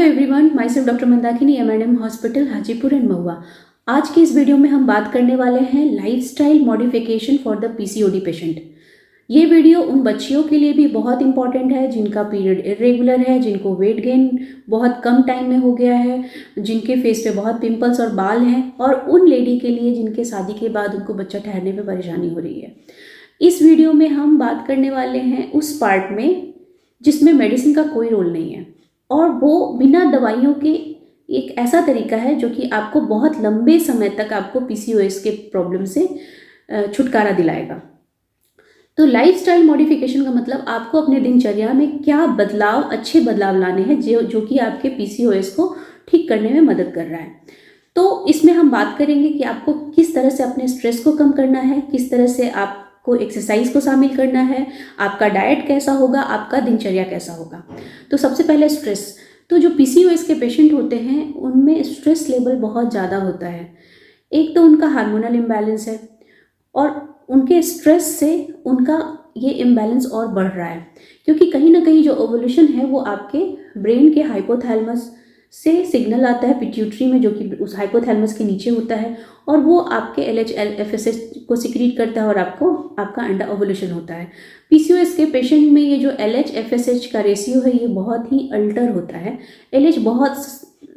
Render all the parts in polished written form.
Everyone, myself doctor Mandakini, M&M hospital Hajipur and Mahua. आज की इस वीडियो में हम बात करने वाले हैं lifestyle modification for the PCOD patient. ये वीडियो उन बच्चियों के लिए भी बहुत इंपॉर्टेंट है जिनका पीरियड इरेगुलर है, जिनको वेट गेन बहुत कम टाइम में हो गया है, जिनके फेस पे बहुत पिंपल्स और बाल हैं, और उन लेडी के लिए जिनके शादी के बाद उनको बच्चा ठहरने में परेशानी हो रही है। इस वीडियो में हम बात करने वाले हैं उस पार्ट में जिसमें मेडिसिन का कोई रोल नहीं है, और वो बिना दवाइयों के एक ऐसा तरीका है जो कि आपको बहुत लंबे समय तक आपको पीसीओएस के प्रॉब्लम से छुटकारा दिलाएगा। तो लाइफस्टाइल मॉडिफिकेशन का मतलब आपको अपने दिनचर्या में क्या बदलाव, अच्छे बदलाव लाने हैं जो कि आपके पीसीओएस को ठीक करने में मदद कर रहा है। तो इसमें हम बात करेंगे कि आपको किस तरह से अपने स्ट्रेस को कम करना है, किस तरह से आपको एक्सरसाइज को शामिल करना है, आपका डाइट कैसा होगा, आपका दिनचर्या कैसा होगा। तो सबसे पहले स्ट्रेस। तो जो पीसीओएस के पेशेंट होते हैं उनमें स्ट्रेस लेवल बहुत ज़्यादा होता है। एक तो उनका हार्मोनल इम्बैलेंस है, और उनके स्ट्रेस से उनका ये इम्बैलेंस और बढ़ रहा है, क्योंकि कहीं ना कहीं जो ओवुलेशन है वो आपके ब्रेन के हाइपोथैलेमस से सिग्नल आता है पिट्यूटरी में, जो कि उस हाइपोथैलेमस के नीचे होता है, और वो आपके LH-FSH को सिक्रीट करता है और आपका अंडर ओवुलेशन होता है। पीसीओएस के पेशेंट में ये जो LH-FSH का रेशियो है ये बहुत ही अल्टर होता है। LH बहुत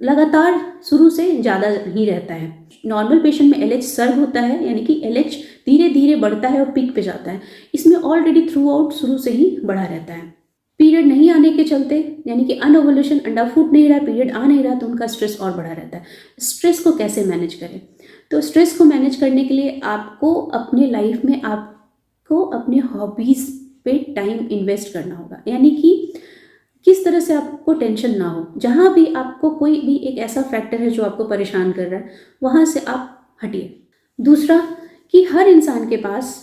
लगातार शुरू से ज़्यादा ही रहता है। नॉर्मल पेशेंट में LH सर्व होता है, यानी कि LH धीरे धीरे बढ़ता है और पीक पे जाता है। इसमें ऑलरेडी थ्रू आउट शुरू से ही बढ़ा रहता है। पीरियड नहीं आने के चलते, यानी कि अनओवुलेशन, अंडा फूट नहीं रहा, पीरियड आ नहीं रहा, तो उनका स्ट्रेस और बढ़ा रहता है। स्ट्रेस को कैसे मैनेज करें? तो स्ट्रेस को मैनेज करने के लिए आपको अपने लाइफ में आपको अपने हॉबीज़ पे टाइम इन्वेस्ट करना होगा, यानी कि किस तरह से आपको टेंशन ना हो। जहाँ भी आपको कोई भी एक ऐसा फैक्टर है जो आपको परेशान कर रहा है, वहाँ से आप हटिए। दूसरा कि हर इंसान के पास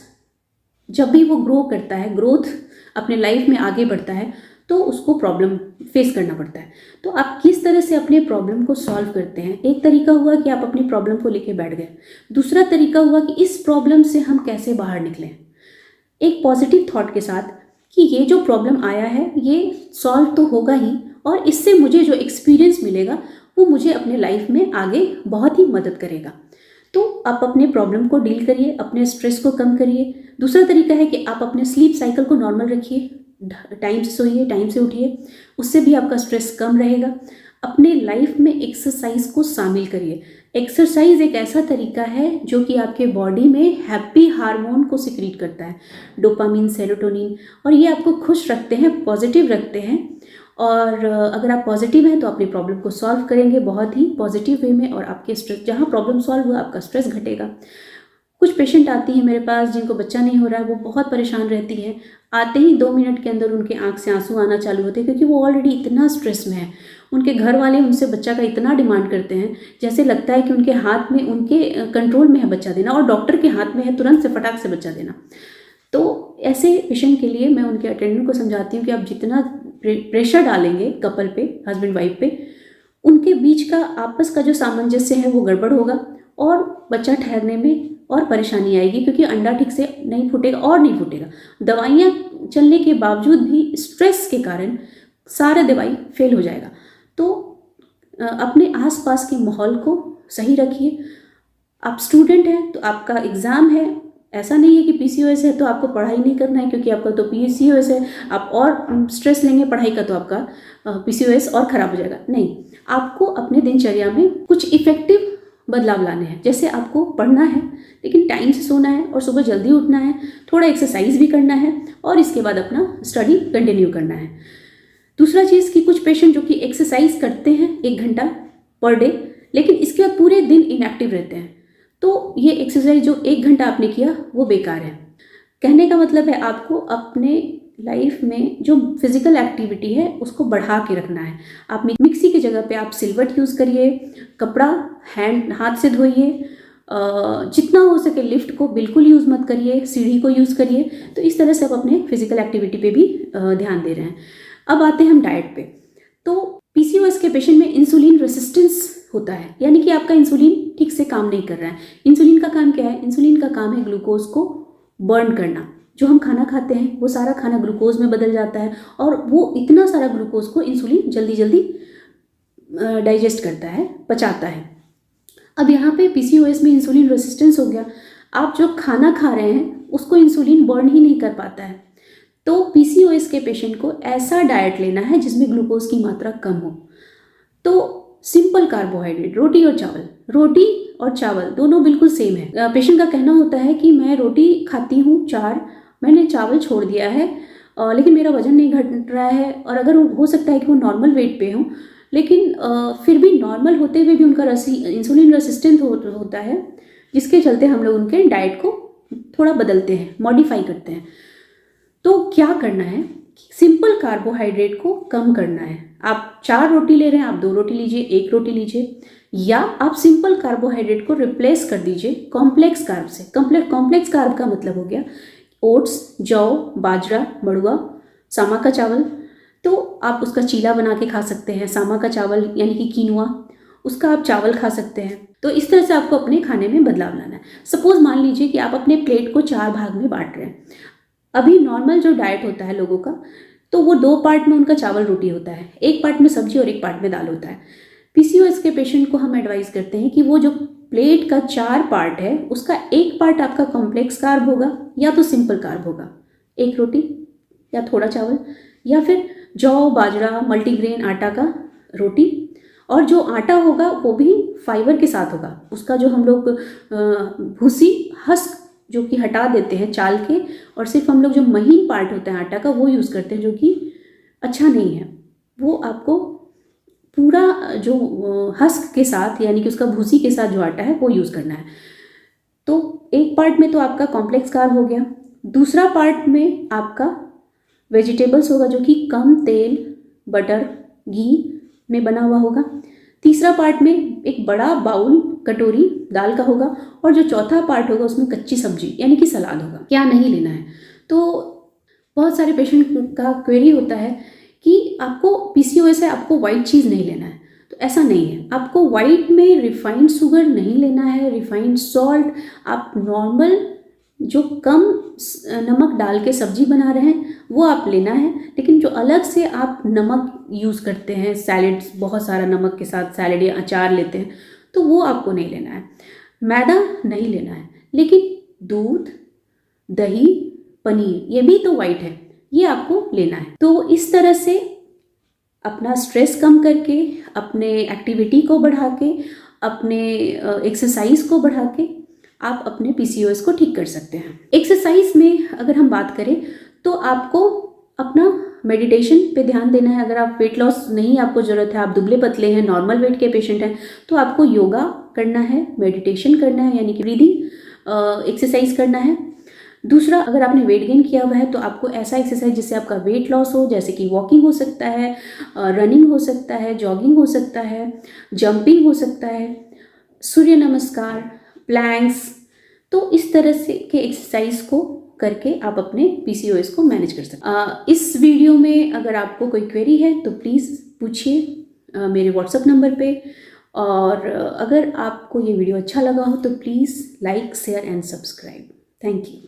जब भी वो ग्रो करता है, ग्रोथ अपने लाइफ में आगे बढ़ता है, तो उसको प्रॉब्लम फेस करना पड़ता है। तो आप किस तरह से अपने प्रॉब्लम को सॉल्व करते हैं? एक तरीका हुआ कि आप अपनी प्रॉब्लम को लेके बैठ गए। दूसरा तरीका हुआ कि इस प्रॉब्लम से हम कैसे बाहर निकलें, एक पॉजिटिव थॉट के साथ कि ये जो प्रॉब्लम आया है ये सॉल्व तो होगा ही, और इससे मुझे जो एक्सपीरियंस मिलेगा वो मुझे अपने लाइफ में आगे बहुत ही मदद करेगा। तो आप अपने प्रॉब्लम को डील करिए, अपने स्ट्रेस को कम करिए। दूसरा तरीका है कि आप अपने स्लीप साइकिल को नॉर्मल रखिए, टाइम से सोइए, टाइम से उठिए, उससे भी आपका स्ट्रेस कम रहेगा। अपने लाइफ में एक्सरसाइज को शामिल करिए। एक्सरसाइज एक ऐसा तरीका है जो कि आपके बॉडी में हैप्पी हार्मोन को सिक्रीट करता है, डोपामिन, सेरोटोनिन, और ये आपको खुश रखते हैं, पॉजिटिव रखते हैं। और अगर आप पॉजिटिव हैं तो अपनी प्रॉब्लम को सॉल्व करेंगे बहुत ही पॉजिटिव वे में, और आपके स्ट्रेस, जहाँ प्रॉब्लम सॉल्व हुआ आपका स्ट्रेस घटेगा। कुछ पेशेंट आती हैं मेरे पास जिनको बच्चा नहीं हो रहा है, वो बहुत परेशान रहती है। आते ही 2 मिनट के अंदर उनके आंख से आंसू आना चालू होते हैं, क्योंकि वो ऑलरेडी इतना स्ट्रेस में है। उनके घर वाले उनसे बच्चा का इतना डिमांड करते हैं, जैसे लगता है कि उनके हाथ में, उनके कंट्रोल में है बच्चा देना, और डॉक्टर के हाथ में है तुरंत से फटाक से बच्चा देना। तो ऐसे पेशेंट के लिए मैं उनके अटेंडेंट को समझाती हूँ कि आप जितना प्रेशर डालेंगे कपल पे, हस्बैंड वाइफ पे, उनके बीच का आपस का जो सामंजस्य है वो गड़बड़ होगा, और बच्चा ठहरने में और परेशानी आएगी, क्योंकि अंडा ठीक से नहीं फूटेगा और नहीं फूटेगा। दवाइयाँ चलने के बावजूद भी स्ट्रेस के कारण सारा दवाई फेल हो जाएगा। तो अपने आसपास के माहौल को सही रखिए। आप स्टूडेंट हैं तो आपका एग्ज़ाम है, ऐसा नहीं है कि पीसीओएस है तो आपको पढ़ाई नहीं करना है, क्योंकि आपका तो पीसीओएस है, आप और स्ट्रेस लेंगे पढ़ाई का तो आपका पीसीओएस और ख़राब हो जाएगा। नहीं, आपको अपने दिनचर्या में कुछ इफ़ेक्टिव बदलाव लाने हैं। जैसे आपको पढ़ना है लेकिन टाइम से सोना है, और सुबह जल्दी उठना है, थोड़ा एक्सरसाइज भी करना है, और इसके बाद अपना स्टडी कंटिन्यू करना है। दूसरा चीज़ कि कुछ पेशेंट जो कि एक्सरसाइज करते हैं 1 घंटा पर डे, लेकिन इसके बाद पूरे दिन इनएक्टिव रहते हैं, तो ये एक्सरसाइज जो 1 घंटा आपने किया वो बेकार है। कहने का मतलब है आपको अपने लाइफ में जो फिजिकल एक्टिविटी है उसको बढ़ा के रखना है। आप मिक्सी की जगह पे आप सिलवट यूज़ करिए, कपड़ा हाथ से धोइए, जितना हो सके लिफ्ट को बिल्कुल यूज़ मत करिए, सीढ़ी को यूज़ करिए। तो इस तरह से आप अपने फिजिकल एक्टिविटी पे भी ध्यान दे रहे हैं। अब आते हैं हम डाइट पे। तो पीसीओएस के पेशेंट में इंसुलिन रेसिस्टेंस होता है, यानी कि आपका इंसुलिन ठीक से काम नहीं कर रहा है। इंसुलिन का काम क्या है? इंसुलिन का काम है ग्लूकोज को बर्न करना। जो हम खाना खाते हैं वो सारा खाना ग्लूकोज में बदल जाता है, और वो इतना सारा ग्लूकोज को इंसुलिन जल्दी जल्दी डाइजेस्ट करता है, पचाता है। अब यहाँ पे पीसीओएस में इंसुलिन रेसिस्टेंस हो गया, आप जो खाना खा रहे हैं उसको इंसुलिन बर्न ही नहीं कर पाता है। तो पीसीओएस के पेशेंट को ऐसा डाइट लेना है जिसमें ग्लूकोज की मात्रा कम हो। तो सिंपल कार्बोहाइड्रेट, रोटी और चावल दोनों बिल्कुल सेम है। पेशेंट का कहना होता है कि मैं रोटी खाती हूँ 4, मैंने चावल छोड़ दिया है, लेकिन मेरा वजन नहीं घट रहा है, और अगर हो सकता है कि वो नॉर्मल वेट पे हो, लेकिन फिर भी नॉर्मल होते हुए भी उनका इंसुलिन रेसिस्टेंट होता है, जिसके चलते हम लोग उनके डाइट को थोड़ा बदलते हैं, मॉडिफाई करते हैं। तो क्या करना है, सिंपल कार्बोहाइड्रेट को कम करना है। आप 4 रोटी ले रहे हैं, आप 2 रोटी लीजिए, 1 रोटी लीजिए, या आप सिंपल कार्बोहाइड्रेट को रिप्लेस कर दीजिए कॉम्प्लेक्स कार्ब से। कॉम्प्लेक्स कार्ब का मतलब हो गया ओट्स, जौ, बाजरा, मड़ुआ, सामा का चावल। तो आप उसका चीला बना के खा सकते हैं, सामा का चावल यानी कि कीनुआ, उसका आप चावल खा सकते हैं। तो इस तरह से आपको अपने खाने में बदलाव लाना है। सपोज मान लीजिए कि आप अपने प्लेट को 4 भाग में बांट रहे हैं। अभी नॉर्मल जो डाइट होता है लोगों का, तो वो 2 पार्ट में उनका चावल रोटी होता है, 1 पार्ट में सब्जी और 1 पार्ट में दाल होता है। पीसीओएस के पेशेंट को हम एडवाइस करते हैं कि वो जो प्लेट का 4 पार्ट है, उसका 1 पार्ट आपका कॉम्प्लेक्स कार्ब होगा या तो सिंपल कार्ब होगा, 1 रोटी या थोड़ा चावल, या फिर जौ, बाजरा, मल्टीग्रेन आटा का रोटी, और जो आटा होगा वो भी फाइबर के साथ होगा। उसका जो हम लोग भूसी हस्क जो कि हटा देते हैं चाल के, और सिर्फ हम लोग जो महीन पार्ट होता है आटा का वो यूज़ करते हैं, जो कि अच्छा नहीं है। वो आपको पूरा जो हस्क के साथ यानी कि उसका भूसी के साथ जो आटा है वो यूज़ करना है। तो 1 पार्ट में तो आपका कॉम्प्लेक्स कार्ब हो गया, दूसरा पार्ट में आपका वेजिटेबल्स होगा जो कि कम तेल, बटर, घी में बना हुआ होगा। तीसरा पार्ट में एक बड़ा बाउल, कटोरी दाल का होगा, और जो चौथा पार्ट होगा उसमें कच्ची सब्जी यानी कि सलाद होगा। क्या नहीं लेना है। तो बहुत सारे पेशेंट का क्वेरी होता है कि आपको पीसीओएस है, आपको वाइट चीज़ नहीं लेना है। तो ऐसा नहीं है, आपको वाइट में रिफाइंड शुगर नहीं लेना है, रिफाइंड सॉल्ट, आप नॉर्मल जो कम नमक डाल के सब्जी बना रहे हैं वो आप लेना है। लेकिन जो अलग से आप नमक यूज़ करते हैं, सैलेड्स बहुत सारा नमक के साथ सैलेड या अचार लेते हैं, तो वो आपको नहीं लेना है। मैदा नहीं लेना है, लेकिन दूध, दही, पनीर, ये भी तो वाइट है, ये आपको लेना है। तो इस तरह से अपना स्ट्रेस कम करके, अपने एक्टिविटी को बढ़ा के, अपने एक्सरसाइज को बढ़ा के आप अपने पीसीओएस को ठीक कर सकते हैं। एक्सरसाइज में अगर हम बात करें तो आपको अपना मेडिटेशन पे ध्यान देना है। अगर आप वेट लॉस नहीं आपको ज़रूरत है, आप दुबले पतले हैं, नॉर्मल वेट के पेशेंट हैं, तो आपको योगा करना है, मेडिटेशन करना है यानी कि ब्रीदिंग एक्सरसाइज करना है। दूसरा, अगर आपने वेट गेन किया हुआ है तो आपको ऐसा एक्सरसाइज जिससे आपका वेट लॉस हो, जैसे कि वॉकिंग हो सकता है, रनिंग हो सकता है, जॉगिंग हो सकता है, जंपिंग हो सकता है, सूर्य नमस्कार, प्लैंक्स। तो इस तरह से के एक्सरसाइज को करके आप अपने पीसीओएस को मैनेज कर सकते हैं। इस वीडियो में अगर आपको कोई क्वेरी है तो प्लीज़ पूछिए मेरे व्हाट्सएप नंबर पे, और अगर आपको ये वीडियो अच्छा लगा हो तो please like, share and subscribe. Thank you.